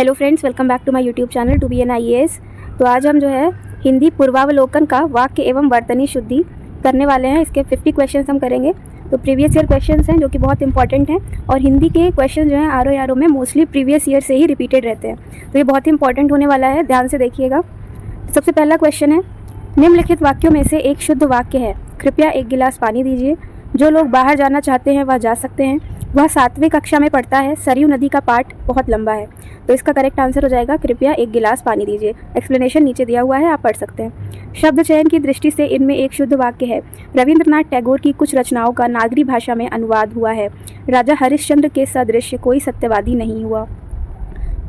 Hello friends, welcome back to my YouTube channel to be an IAS। तो आज हम जो है हिंदी पूर्वावलोकन का वाक्य एवं वर्तनी शुद्धि करने वाले हैं। इसके 50 क्वेश्चंस हम करेंगे। तो प्रीवियस ईयर क्वेश्चंस हैं जो कि बहुत इंपॉर्टेंट हैं, और हिंदी के क्वेश्चन जो हैं आर में मोस्टली प्रीवियस ईयर से ही रिपीटेड रहते हैं। तो ये बहुत ही इंपॉर्टेंट होने वाला है, ध्यान से देखिएगा। सबसे पहला क्वेश्चन है, निम्नलिखित वाक्यों में से एक शुद्ध वाक्य है। कृपया एक गिलास पानी दीजिए। जो लोग बाहर जाना चाहते हैं वह जा सकते हैं। वह 7वीं कक्षा में पढ़ता है। सरयू नदी का पाठ बहुत लंबा है। तो इसका करेक्ट आंसर हो जाएगा कृपया एक गिलास पानी दीजिए। एक्सप्लेनेशन नीचे दिया हुआ है, आप पढ़ सकते हैं। शब्द चयन की दृष्टि से इनमें एक शुद्ध वाक्य है। रविंद्रनाथ टैगोर की कुछ रचनाओं का नागरी भाषा में अनुवाद हुआ है। राजा हरिश्चंद्र के सदृश कोई सत्यवादी नहीं हुआ।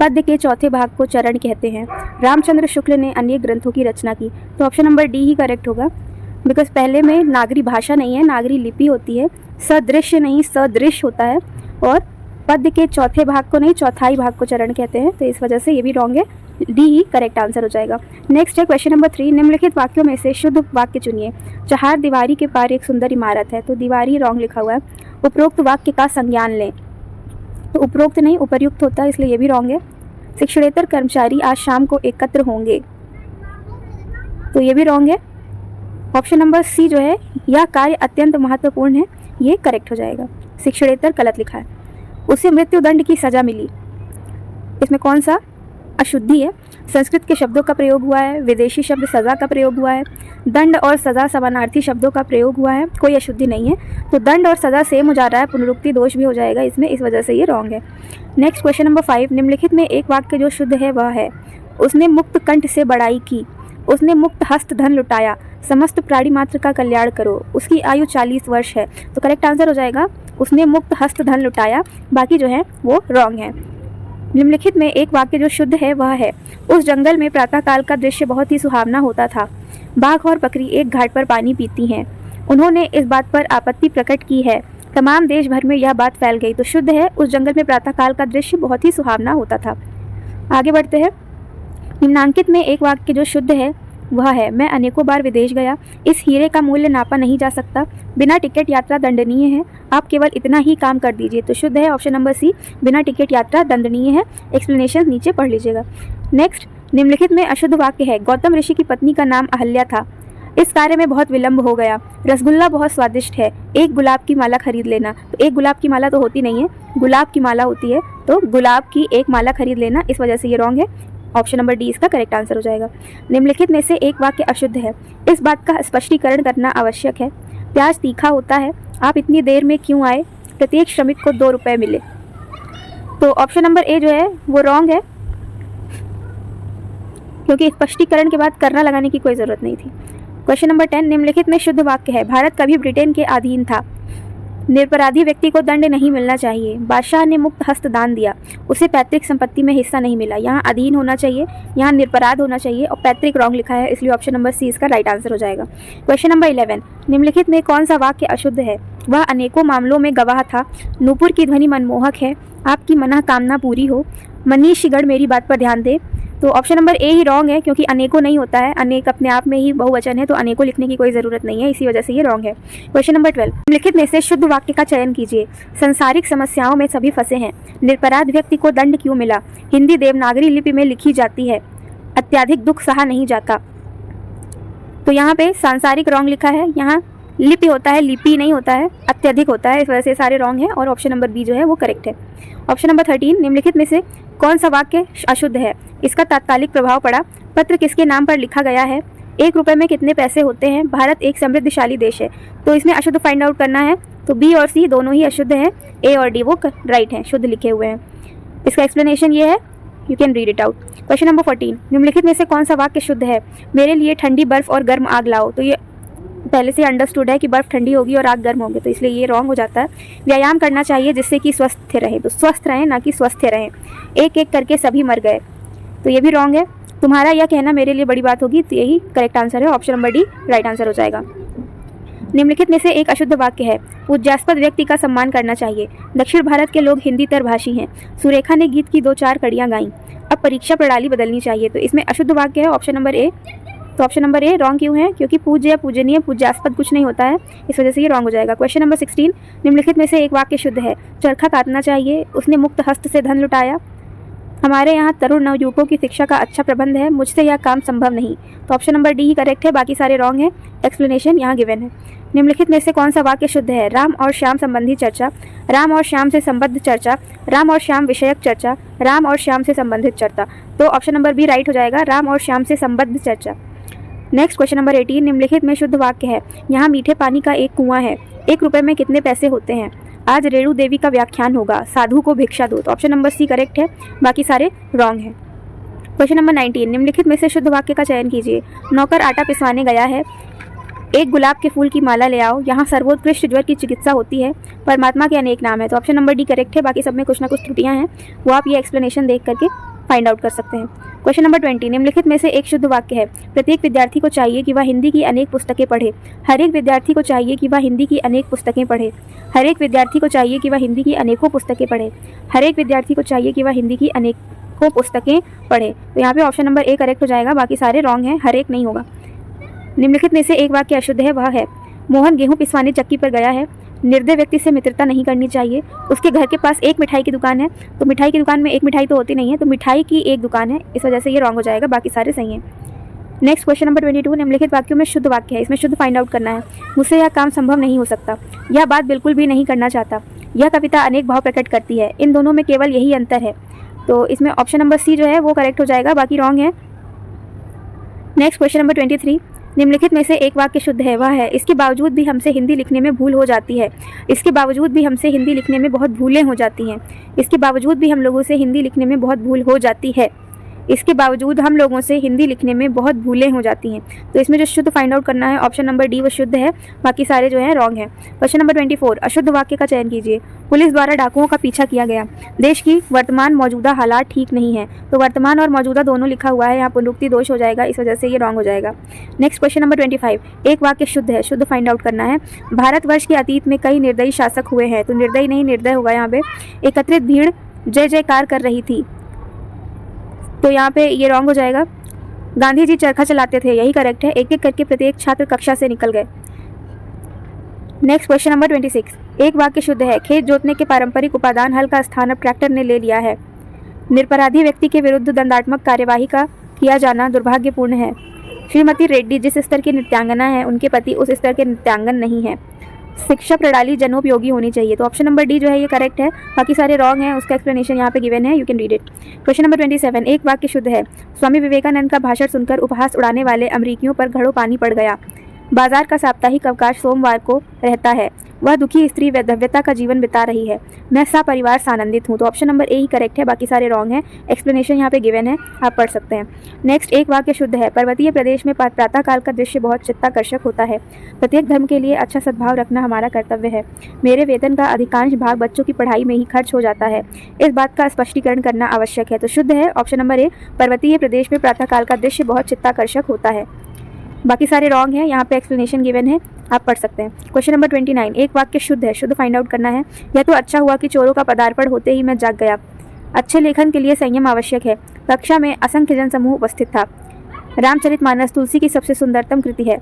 पद्य के चौथे भाग को चरण कहते हैं। रामचंद्र शुक्ल ने अनेक ग्रंथों की रचना की। तो ऑप्शन नंबर डी ही करेक्ट होगा, बिकॉज पहले में नागरी भाषा नहीं है, नागरी लिपि होती है। सदृश्य नहीं, सदृश होता है। और पद्य के चौथे भाग को नहीं, चौथाई भाग को चरण कहते हैं। तो इस वजह से ये भी रॉन्ग है, डी ही करेक्ट आंसर हो जाएगा। नेक्स्ट है क्वेश्चन नंबर 3, निम्नलिखित वाक्यों में से शुद्ध वाक्य चुनिए। चहार दीवारी के पार एक सुंदर इमारत है। तो दीवारी रॉन्ग लिखा हुआ है। उपरोक्त वाक्य का संज्ञान लें। तो उपरोक्त नहीं, उपर्युक्त होता है, इसलिए ये भी रॉन्ग है। शिक्षणेतर कर्मचारी आज शाम को एकत्र होंगे। तो ये भी रॉन्ग है। ऑप्शन नंबर सी जो है, यह कार्य अत्यंत महत्वपूर्ण है, ये करेक्ट हो जाएगा। शिक्षणेतर गलत लिखा है। उसे मृत्युदंड की सजा मिली। इसमें कौन सा अशुद्धि है? संस्कृत के शब्दों का प्रयोग हुआ है। विदेशी शब्द सजा का प्रयोग हुआ है। दंड और सजा समानार्थी शब्दों का प्रयोग हुआ है। कोई अशुद्धि नहीं है। तो दंड और सजा सेम हो जा रहा है, पुनरुक्ति दोष भी हो जाएगा इसमें, इस वजह से ये रॉन्ग है। नेक्स्ट क्वेश्चन नंबर 5, निम्नलिखित में एक वाक्य जो शुद्ध है वह है, उसने मुक्त कंठ से बड़ाई की। उसने मुक्त हस्त धन लुटाया। समस्त प्राणी मात्र का कल्याण करो। उसकी आयु 40 वर्ष है। तो करेक्ट आंसर हो जाएगा उसने मुक्त हस्त धन लुटाया। बाकी जो है वो रॉन्ग है। निम्नलिखित में एक वाक्य जो शुद्ध है वह है, उस जंगल में प्रातःकाल का दृश्य बहुत ही सुहावना होता था। बाघ और बकरी एक घाट पर पानी पीती हैं। उन्होंने इस बात पर आपत्ति प्रकट की है। तमाम देश भर में यह बात फैल गई। तो शुद्ध है, उस जंगल में प्रातःकाल का दृश्य बहुत ही सुहावना होता था। आगे बढ़ते हैं। निम्नांकित में एक वाक्य जो शुद्ध है वह है, मैं अनेकों बार विदेश गया। इस हीरे का मूल्य नापा नहीं जा सकता। बिना टिकट यात्रा दंडनीय है। आप केवल इतना ही काम कर दीजिए। तो शुद्ध है ऑप्शन नंबर सी, बिना टिकट यात्रा दंडनीय है। एक्सप्लेनेशन नीचे पढ़ लीजिएगा। नेक्स्ट, निम्नलिखित में अशुद्ध वाक्य है, गौतम ऋषि की पत्नी का नाम अहल्या था। इस कार्य में बहुत विलंब हो गया। रसगुल्ला बहुत स्वादिष्ट है। एक गुलाब की माला खरीद लेना। तो एक गुलाब की माला तो होती नहीं है, गुलाब की माला होती है। तो गुलाब की एक माला खरीद लेना, इस वजह से ये रॉन्ग है। ऑप्शन नंबर डी इसका करेक्ट आंसर हो जाएगा। निम्नलिखित में से एक वाक्य अशुद्ध है। इस बात का स्पष्टीकरण करना आवश्यक है। प्याज तीखा होता है। आप इतनी देर में क्यों आए? प्रत्येक श्रमिक को 2 रुपये मिले। तो ऑप्शन नंबर ए जो है वो रॉन्ग है, क्योंकि स्पष्टीकरण के बाद करना लगाने की कोई ज़रूरत नहीं थी। क्वेश्चन नंबर 10, निम्नलिखित में शुद्ध वाक्य है, भारत कभी ब्रिटेन के अधीन था। निरपराधी व्यक्ति को दंड नहीं मिलना चाहिए। बादशाह ने मुक्त हस्त दान दिया। उसे पैतृक संपत्ति में हिस्सा नहीं मिला। यहाँ अधीन होना चाहिए, यहाँ निरपराध होना चाहिए, और पैतृक रॉन्ग लिखा है, इसलिए ऑप्शन नंबर सी इसका राइट आंसर हो जाएगा। क्वेश्चन नंबर 11, निम्नलिखित में कौन सा वाक्य अशुद्ध है? वह अनेकों मामलों में गवाह था। नूपुर की ध्वनि मनमोहक है। आपकी मनोकामना पूरी हो। मनीष शिगड़ मेरी बात पर ध्यान दे। तो option number A he wrong है, क्योंकि अनेकों नहीं होता है, अनेक अपने आप में ही बहुवचन है, तो अनेकों लिखने की कोई ज़रूरत नहीं है, इसी वजह से ये रॉन्ग है। क्वेश्चन नंबर 12, निम्नलिखित में से शुद्ध वाक्य का चयन कीजिए। संसारिक समस्याओं में सभी फंसे हैं। निरपराध व्यक्ति को दंड क्यों मिला? हिंदी देवनागरी लिपि में लिखी जाती है। अत्याधिक दुख सहा नहीं जाता। तो यहाँ पे सांसारिक रॉन्ग लिखा है, यहाँ लिपि होता है, लिपि नहीं होता है, अत्यधिक होता है, इस वजह से सारे रॉन्ग है, और ऑप्शन नंबर बी जो है वो करेक्ट है। ऑप्शन नंबर 13, निम्नलिखित में से कौन सा वाक्य अशुद्ध है? इसका तात्कालिक प्रभाव पड़ा। पत्र किसके नाम पर लिखा गया है? 1 रुपये में कितने पैसे होते हैं? भारत एक समृद्धशाली देश है। तो इसमें अशुद्ध फाइंड आउट करना है। तो बी और सी दोनों ही अशुद्ध हैं, ए और डी वो राइट हैं, शुद्ध लिखे हुए हैं। इसका एक्सप्लेनेशन ये है, you can read it out. Question number 14, निम्नलिखित में से कौन सा वाक्य शुद्ध है? मेरे लिए ठंडी बर्फ और गर्म आग लाओ। तो ये पहले से अंडरस्टूड है कि बर्फ़ ठंडी होगी और आग गर्म होगी, तो इसलिए ये रॉन्ग हो जाता है। व्यायाम करना चाहिए जिससे कि स्वस्थ रहें। तो स्वस्थ रहें, ना कि स्वस्थ रहें। एक एक करके सभी मर गए। तो ये भी रॉन्ग है। तुम्हारा यह कहना मेरे लिए बड़ी बात होगी। तो यही करेक्ट आंसर है, option number D right answer हो जाएगा। निम्नलिखित में से एक अशुद्ध वाक्य है, पूज्यास्पद व्यक्ति का सम्मान करना चाहिए। दक्षिण भारत के लोग हिंदी तरभाषी हैं। सुरेखा ने गीत की 2-4 कड़ियाँ गाईं। अब परीक्षा प्रणाली बदलनी चाहिए। तो इसमें अशुद्ध वाक्य है ऑप्शन नंबर ए। तो ऑप्शन नंबर ए रॉन्ग क्यों है? क्योंकि पूज्य या पूजनीय, पूज्यास्पद कुछ नहीं होता है, इस वजह से ये रॉन्ग हो जाएगा। क्वेश्चन नंबर 16, निम्नलिखित में से एक वाक्य शुद्ध है। चरखा काटना चाहिए। उसने मुक्त हस्त से धन लुटाया। हमारे यहाँ तरुण नवयुवकों की शिक्षा का अच्छा प्रबंध है, मुझसे यह काम संभव नहीं। तो ऑप्शन नंबर डी ही करेक्ट है, बाकी सारे रॉन्ग है। एक्सप्लेनेशन यहाँ गिवन है। निम्नलिखित में से कौन सा वाक्य शुद्ध है? राम और श्याम संबंधी चर्चा, राम और श्याम से संबद्ध चर्चा, राम और श्याम विषयक चर्चा, राम और श्याम से संबंधित चर्चा। तो ऑप्शन नंबर बी राइट हो जाएगा, राम और श्याम से संबद्ध चर्चा। नेक्स्ट क्वेश्चन नंबर 18, निम्नलिखित में शुद्ध वाक्य है। यहाँ मीठे पानी का एक कुआं है, 1 रुपये में कितने पैसे होते हैं? आज रेणु देवी का व्याख्यान होगा, साधु को भिक्षा दो। तो ऑप्शन नंबर सी करेक्ट है, बाकी सारे रॉन्ग है। क्वेश्चन नंबर 19, निम्नलिखित में से शुद्ध वाक्य का चयन कीजिए। नौकर आटा पिसवाने गया है, एक गुलाब के फूल की माला ले आओ, यहाँ सर्वोत्कृष्ट ज्वर की चिकित्सा होती है, परमात्मा के अनेक नाम है। तो ऑप्शन नंबर डी करेक्ट है, बाकी सब में कुछ ना कुछ त्रुटियां हैं, वो आप ये एक्सप्लेनेशन देख करके फाइंड आउट कर सकते हैं। क्वेश्चन नंबर 20, निम्नलिखित में से एक शुद्ध वाक्य है। प्रत्येक विद्यार्थी को चाहिए कि वह हिंदी की अनेक पुस्तकें पढ़े। हर एक विद्यार्थी को चाहिए कि वह हिंदी की अनेक पुस्तकें पढ़े। हर एक विद्यार्थी को चाहिए कि वह हिंदी की अनेकों पुस्तकें पढ़े। हर एक विद्यार्थी को चाहिए कि वह हिंदी की अनेकों पुस्तकें पढ़े। तो यहाँ पे ऑप्शन नंबर ए करेक्ट हो जाएगा, बाकी सारे रॉन्ग हैं, हर एक नहीं होगा। निम्नलिखित में से एक वाक्य अशुद्ध है, वह है मोहन गेहूं पिसवाने चक्की पर गया है, निर्दय व्यक्ति से मित्रता नहीं करनी चाहिए, उसके घर के पास एक मिठाई की दुकान है। तो मिठाई की दुकान में एक मिठाई तो होती नहीं है, तो मिठाई की एक दुकान है, इस वजह से ये रॉन्ग हो जाएगा, बाकी सारे सही हैं। नेक्स्ट क्वेश्चन नंबर 22, निम्नलिखित वाक्यों में शुद्ध वाक्य है, इसमें शुद्ध फाइंड आउट करना है। मुझसे यह काम संभव नहीं हो सकता, यह बात बिल्कुल भी नहीं करना चाहता, यह कविता अनेक भाव प्रकट करती है, इन दोनों में केवल यही अंतर है। तो इसमें ऑप्शन नंबर सी जो है वो करेक्ट हो जाएगा, बाकी रॉन्ग है। नेक्स्ट क्वेश्चन नंबर 23, निम्नलिखित में से एक वाक्य शुद्ध है, वह है इसके बावजूद भी हमसे हिंदी लिखने में भूल हो जाती है। इसके बावजूद भी हमसे हिंदी लिखने में बहुत भूलें हो जाती हैं। इसके बावजूद भी हम लोगों से हिंदी लिखने में बहुत भूल हो जाती है। इसके बावजूद हम लोगों से हिंदी लिखने में बहुत भूलें हो जाती हैं। तो इसमें जो शुद्ध फाइंड आउट करना है, ऑप्शन नंबर डी वो शुद्ध है, बाकी सारे जो है रॉन्ग है। क्वेश्चन नंबर 24, अशुद्ध वाक्य का चयन कीजिए। पुलिस द्वारा डाकुओं का पीछा किया गया, देश की वर्तमान मौजूदा हालात ठीक नहीं है। तो वर्तमान और मौजूदा दोनों लिखा हुआ है, यहाँ पुनरुक्ति दोष हो जाएगा, इस वजह से ये रॉन्ग हो जाएगा। नेक्स्ट क्वेश्चन नंबर 25, एक वाक्य शुद्ध है, शुद्ध फाइंड आउट करना है। भारतवर्ष के अतीत में कई निर्दयी शासक हुए हैं। तो निर्दयी नहीं निर्दय होगा यहाँ पे। एकत्रित भीड़ जय जयकार कर रही थी, तो यहाँ पे ये रॉन्ग हो जाएगा। गांधी जी चरखा चलाते थे, यही करेक्ट है। एक एक करके प्रत्येक छात्र कक्षा से निकल गए। नेक्स्ट क्वेश्चन नंबर 26, एक वाक्य शुद्ध है। खेत जोतने के पारंपरिक उपादान हल का स्थान अब ट्रैक्टर ने ले लिया है। निरपराधी व्यक्ति के विरुद्ध दंडात्मक कार्यवाही का किया जाना दुर्भाग्यपूर्ण है। श्रीमती रेड्डी जिस स्तर की नृत्यांगना है, उनके पति उस स्तर के नृत्यांगन नहीं है। शिक्षा प्रणाली जनोपयोगी होनी चाहिए। तो ऑप्शन नंबर डी जो है ये करेक्ट है, बाकी सारे रॉन्ग हैं, उसका एक्सप्लेनेशन यहाँ पे गिवन है, you can read it. Question number 27, एक वाक्य शुद्ध है। स्वामी विवेकानंद का भाषण सुनकर उपहास उड़ाने वाले अमरीकियों पर घड़ों पानी पड़ गया। बाजार का साप्ताहिक अवकाश सोमवार को रहता है। वह दुखी स्त्री वैधव्यता का जीवन बिता रही है। मैं सपरिवार सानंदित हूँ। तो option number A he correct है, बाकी सारे रॉन्ग हैं। एक्सप्लेनेशन यहाँ पे गिवन है, आप पढ़ सकते हैं। नेक्स्ट, एक वाक्य शुद्ध है। पर्वतीय प्रदेश में प्रातःकाल का दृश्य बहुत चित्ताकर्षक होता है। प्रत्येक धर्म के लिए अच्छा सद्भाव रखना हमारा कर्तव्य है। मेरे वेतन का अधिकांश भाग बच्चों की पढ़ाई में ही खर्च हो जाता है। इस बात का स्पष्टीकरण करना आवश्यक है। तो शुद्ध है ऑप्शन नंबर ए, पर्वतीय प्रदेश में प्रातःकाल का दृश्य बहुत चित्ताकर्षक होता है। बाकी सारे रॉन्ग हैं, यहाँ पे एक्सप्लेनेशन गिवन है, आप पढ़ सकते हैं। क्वेश्चन नंबर 29, एक वाक्य शुद्ध है, शुद्ध फाइंड आउट करना है। यह तो अच्छा हुआ कि चोरों का पदार्पण होते ही मैं जाग गया। अच्छे लेखन के लिए संयम आवश्यक है। कक्षा में असंख्य जनसमूह उपस्थित था। रामचरितमानस तुलसी की सबसे सुंदरतम कृति है।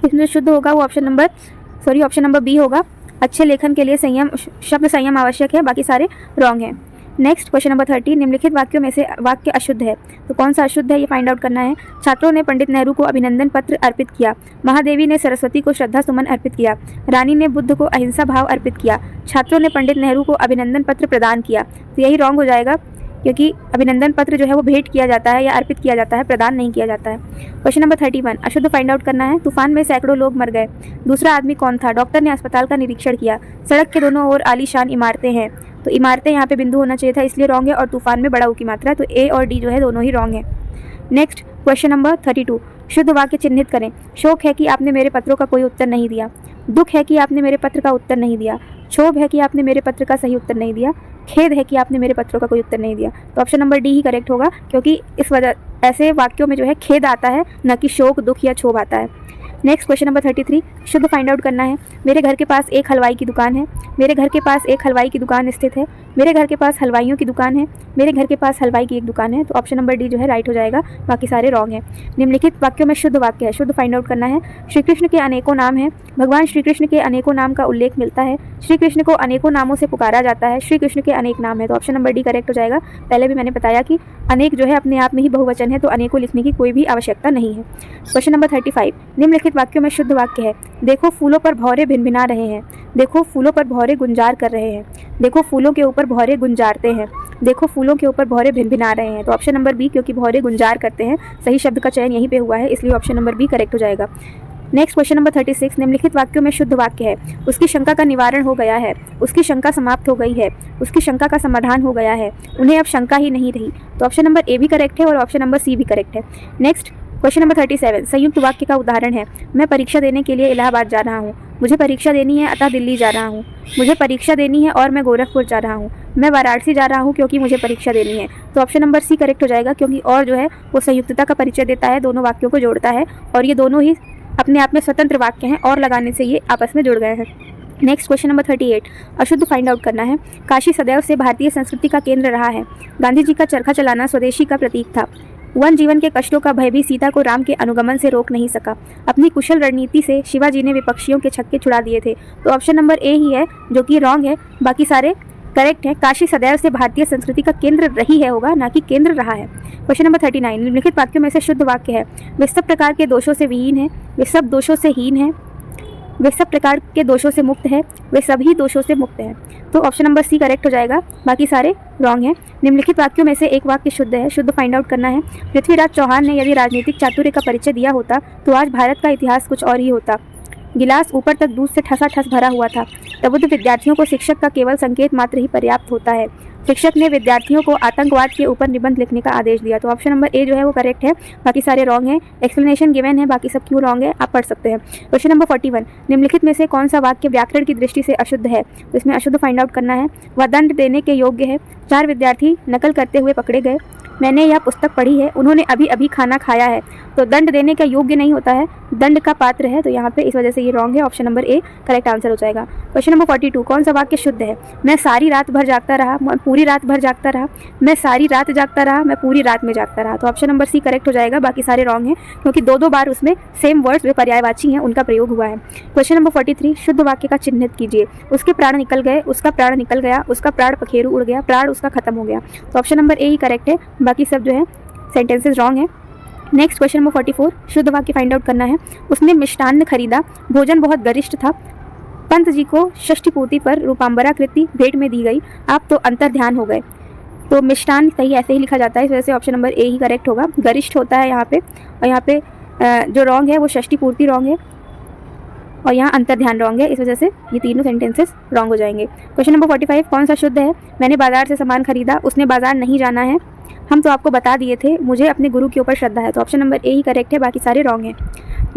इसमें शुद्ध होगा वो ऑप्शन नंबर बी होगा। अच्छे लेखन के लिए शब्द संयम आवश्यक है, बाकी सारे रॉन्ग हैं। नेक्स्ट क्वेश्चन नंबर 30, निम्नलिखित वाक्यों में से वाक्य अशुद्ध है। तो कौन सा अशुद्ध है ये फाइंड आउट करना है। छात्रों ने पंडित नेहरू को अभिनंदन पत्र अर्पित किया। महादेवी ने सरस्वती को श्रद्धा सुमन अर्पित किया। रानी ने बुद्ध को अहिंसा भाव अर्पित किया। छात्रों ने पंडित नेहरू को अभिनंदन पत्र प्रदान किया। तो यही रॉन्ग हो जाएगा, क्योंकि अभिनंदन पत्र जो है वो भेंट किया जाता है या अर्पित किया जाता है, प्रदान नहीं किया जाता है। क्वेश्चन नंबर 31, अशुद्ध फाइंड आउट करना है। तूफान में सैकड़ों लोग मर गए। दूसरा आदमी कौन था। डॉक्टर ने अस्पताल का निरीक्षण किया। सड़क के दोनों ओर आलीशान इमारतें हैं। तो इमारतें यहाँ पे बिंदु होना चाहिए था, इसलिए रॉन्ग है। और तूफान में बड़ा ऊ की मात्रा, तो ए और डी जो है दोनों ही रॉन्ग है। नेक्स्ट क्वेश्चन नंबर 32, शुद्ध वाक्य चिन्हित करें। शोक है कि आपने मेरे पत्रों का कोई उत्तर नहीं दिया। दुख है कि आपने मेरे पत्र का उत्तर नहीं दिया। क्षोभ है कि आपने मेरे पत्र का सही उत्तर नहीं दिया। खेद है कि आपने मेरे पत्रों का कोई उत्तर नहीं दिया। तो ऑप्शन नंबर डी ही करेक्ट होगा, क्योंकि इस वजह ऐसे वाक्यों में जो है खेद आता है, न कि शोक, दुख या क्षोभ आता है। नेक्स्ट क्वेश्चन नंबर 33, शुद्ध फाइंड आउट करना है। मेरे घर के पास एक हलवाई की दुकान है। मेरे घर के पास एक हलवाई की दुकान स्थित है। मेरे घर के पास हलवाइयों की दुकान है, मेरे घर के पास हलवाई की एक दुकान है। तो ऑप्शन नंबर डी जो है राइट हो जाएगा, बाकी सारे रॉन्ग है। निम्नलिखित वाक्यों में शुद्ध वाक्य है, शुद्ध फाइंड आउट करना है। श्री कृष्ण के अनेकों नाम हैं, भगवान श्री कृष्ण के अनेकों नाम का उल्लेख मिलता है, श्री कृष्ण को अनेकों नामों से पुकारा जाता है, श्री कृष्ण के अनेक नाम है। तो ऑप्शन नंबर डी करेक्ट हो जाएगा। पहले भी मैंने बताया कि अनेक जो है अपने आप में ही बहुवचन है, तो अनेकों लिखने की कोई भी आवश्यकता नहीं है। क्वेश्चन नंबर 35, निम्नलिखित वाक्यों में शुद्ध वाक्य है। देखो फूलों पर भौरे भिनभिना रहे हैं, देखो फूलों पर भौरे गुंजार कर रहे हैं, देखो फूलों के ऊपर भौरे गुंजारते हैं, देखो फूलों के ऊपर भौरे भिनभिना रहे हैं। तो ऑप्शन नंबर बी, क्योंकि भौरे गुंजार करते हैं, सही शब्द का चयन यहीं पे हुआ है, इसलिए ऑप्शन नंबर बी करेक्ट हो जाएगा। नेक्स्ट क्वेश्चन नंबर 36, निम्नलिखित वाक्यों में शुद्ध वाक्य है। उसकी शंका का निवारण हो गया है, उसकी शंका समाप्त हो गई है, उसकी शंका का समाधान हो गया है, उन्हें अब शंका ही नहीं रही। तो ऑप्शन नंबर ए भी करेक्ट है और ऑप्शन नंबर सी भी करेक्ट है। नेक्स्ट क्वेश्चन नंबर 37, संयुक्त वाक्य का उदाहरण है। मैं परीक्षा देने के लिए इलाहाबाद जा रहा हूँ, मुझे परीक्षा देनी है अतः दिल्ली जा रहा हूँ, मुझे परीक्षा देनी है और मैं गोरखपुर जा रहा हूँ, मैं वाराणसी जा रहा हूँ क्योंकि मुझे परीक्षा देनी है। तो ऑप्शन नंबर सी करेक्ट हो जाएगा, क्योंकि और जो है वो संयुक्तता का परिचय देता है, दोनों वाक्यों को जोड़ता है और ये दोनों ही अपने आप में स्वतंत्र वाक्य हैं और लगाने से ये आपस में जुड़ गए हैं। नेक्स्ट क्वेश्चन नंबर 38, अशुद्ध फाइंड आउट करना है। काशी सदैव से भारतीय संस्कृति का केंद्र रहा है, गांधी जी का चरखा चलाना स्वदेशी का प्रतीक था, वन जीवन के कष्टों का भय भी सीता को राम के अनुगमन से रोक नहीं सका, अपनी कुशल रणनीति से शिवाजी ने विपक्षियों के छक्के छुड़ा दिए थे। तो ऑप्शन नंबर ए ही है जो कि रॉन्ग है, बाकी सारे करेक्ट है। काशी सदैव से भारतीय संस्कृति का केंद्र रही है होगा, ना कि केंद्र रहा है। क्वेश्चन नंबर 39, निम्नलिखित वाक्यों में से शुद्ध वाक्य है। वे सब प्रकार के दोषों से विहीन है, वे सब दोषों से हीन है, वे सब प्रकार के दोषों से मुक्त है, वे सभी दोषों से मुक्त है। तो ऑप्शन नंबर सी करेक्ट हो जाएगा, बाकी सारे रॉन्ग है। निम्नलिखित वाक्यों में से एक वाक्य शुद्ध है, शुद्ध फाइंड आउट करना है। पृथ्वीराज चौहान ने यदि राजनीतिक चातुर्य का परिचय दिया होता तो आज भारत का इतिहास कुछ और ही होता। गिलास ऊपर तक दूध से ठसाठस भरा हुआ था। प्रबुद्ध विद्यार्थियों को शिक्षक का केवल संकेत मात्र ही पर्याप्त होता है। शिक्षक ने विद्यार्थियों को आतंकवाद के ऊपर निबंध लिखने का आदेश दिया। तो ऑप्शन नंबर ए जो है वो करेक्ट है, बाकी सारे रॉन्ग है। एक्सप्लेनेशन गिवन है, बाकी सब क्यों रॉन्ग है आप पढ़ सकते हैं। क्वेश्चन नंबर 41, निम्नलिखित में से कौन सा वाक्य व्याकरण की दृष्टि से अशुद्ध है। तो इसमें अशुद्ध फाइंड आउट करना है। वह दंड देने के योग्य है, 4 विद्यार्थी नकल करते हुए पकड़े गए, मैंने यह पुस्तक पढ़ी है, उन्होंने अभी अभी खाना खाया है। तो दंड देने का योग्य नहीं होता है, दंड का पात्र है, तो यहाँ पे इस वजह से ये रॉन्ग है। Option number A correct answer हो जाएगा। क्वेश्चन नंबर 42, कौन सा वाक्य शुद्ध है। मैं सारी रात भर जागता रहा, मैं पूरी रात भर जागता रहा, मैं सारी रात जागता रहा, मैं पूरी रात में जागता रहा। तो ऑप्शन नंबर सी करेक्ट हो जाएगा, बाकी सारे रॉन्ग हैं, क्योंकि दो बार उसमें सेम वर्ड्स वे पर्यायवाची हैं उनका प्रयोग हुआ है। क्वेश्चन नंबर 43, शुद्ध वाक्य का चिन्हित कीजिए। उसके प्राण निकल गए, उसका प्राण निकल गया, उसका प्राण पखेरु उड़ गया, प्राण उसका खत्म हो गया। तो option number A he correct है, बाकी सब जो है सेंटेंसेस रॉन्ग है। नेक्स्ट क्वेश्चन नंबर 44, शुद्ध वाक्य फाइंड आउट करना है। उसने मिष्टान्न खरीदा, भोजन बहुत गरिष्ठ था, पंत जी को षष्ठी पूर्ति पर रूपांबरा कृति भेंट में दी गई, आप तो अंतर ध्यान हो गए। तो मिष्टान्न सही ऐसे ही लिखा जाता है, इस वजह से option number A he correct होगा। गरिष्ठ होता है यहाँ पे, और यहाँ पे जो रॉन्ग है वो षष्ठी पूर्ति रॉन्ग है, और यहाँ अंतर ध्यान रॉन्ग है, इस वजह से ये तीनों सेंटेंसेस रॉन्ग हो जाएंगे। क्वेश्चन नंबर 45, कौन सा शुद्ध है। मैंने बाजार से सामान खरीदा, उसने बाजार नहीं जाना है, हम तो आपको बता दिए थे, मुझे अपने गुरु के ऊपर श्रद्धा है। तो option number A he correct है, बाकी सारे रॉन्ग हैं।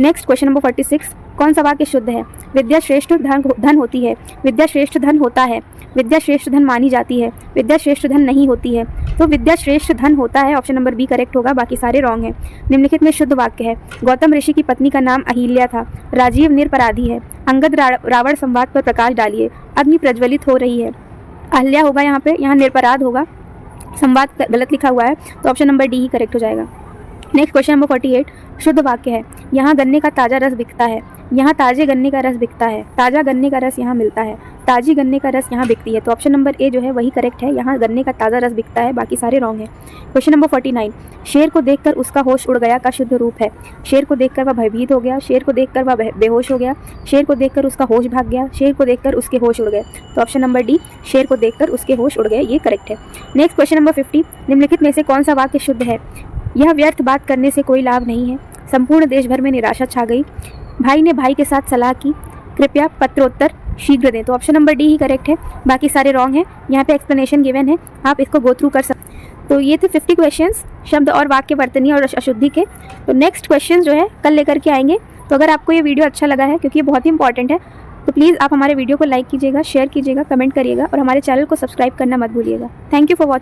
नेक्स्ट क्वेश्चन नंबर 46, कौन सा वाक्य शुद्ध है। विद्या श्रेष्ठ धन होती है, विद्या श्रेष्ठ धन होता है, विद्या श्रेष्ठ धन मानी जाती है, विद्या श्रेष्ठ धन नहीं होती है। तो विद्या श्रेष्ठ धन होता है, ऑप्शन नंबर बी करेक्ट होगा, बाकी सारे रॉन्ग हैं। निम्नलिखित में शुद्ध वाक्य है। गौतम ऋषि की पत्नी का नाम अहिल्या था, राजीव निरपराधी है, अंगद रावण संवाद पर प्रकाश डालिए, अग्नि प्रज्वलित हो रही है। अहिल्या होगा यहाँ पे, यहाँ निरपराध होगा, संवाद गलत लिखा हुआ है, तो ऑप्शन नंबर डी ही करेक्ट हो जाएगा। नेक्स्ट क्वेश्चन नंबर 48, शुद्ध वाक्य है। यहाँ गन्ने का ताज़ा रस बिकता है, यहाँ ताजे गन्ने का रस बिकता है, ताज़ा गन्ने का रस यहाँ मिलता है, ताजी गन्ने का रस यहाँ बिकती है। तो ऑप्शन नंबर ए जो है वही करेक्ट है, यहाँ गन्ने का ताज़ा रस बिकता है, बाकी सारे रॉन्ग हैं। क्वेश्चन नंबर 49, शेर को देखकर उसका होश उड़ गया का शुद्ध रूप है। शेर को देखकर वह भयभीत हो गया, शेर को देखकर वह बेहोश हो गया, शेर को देखकर उसका होश भाग गया, शेर को देखकर उसके होश उड़ गए। तो ऑप्शन नंबर डी, शेर को देखकर उसके होश उड़ गए, ये करेक्ट है। नेक्स्ट क्वेश्चन नंबर 50, निम्नलिखित में से कौन सा वाक्य शुद्ध है। यह व्यर्थ बात करने से कोई लाभ नहीं है, संपूर्ण देश भर में निराशा छा गई, भाई ने भाई के साथ सलाह की, कृपया पत्रोत्तर शीघ्र दें। तो ऑप्शन नंबर डी ही करेक्ट है, बाकी सारे रॉन्ग हैं। यहाँ पे एक्सप्लेनेशन गिवन है, आप इसको गो थ्रू कर सकते। तो ये थे 50 क्वेश्चंस शब्द और वाक्य वर्तनी और अशुद्धि के। तो नेक्स्ट क्वेश्चन जो है कल लेकर के आएंगे। तो अगर आपको ये वीडियो अच्छा लगा है, क्योंकि ये बहुत ही इंपॉर्टेंट है, तो प्लीज़ आप हमारे वीडियो को लाइक कीजिएगा, शेयर कीजिएगा, कमेंट करिएगा और हमारे चैनल को सब्सक्राइब करना मत भूलिएगा। Thank you for watching.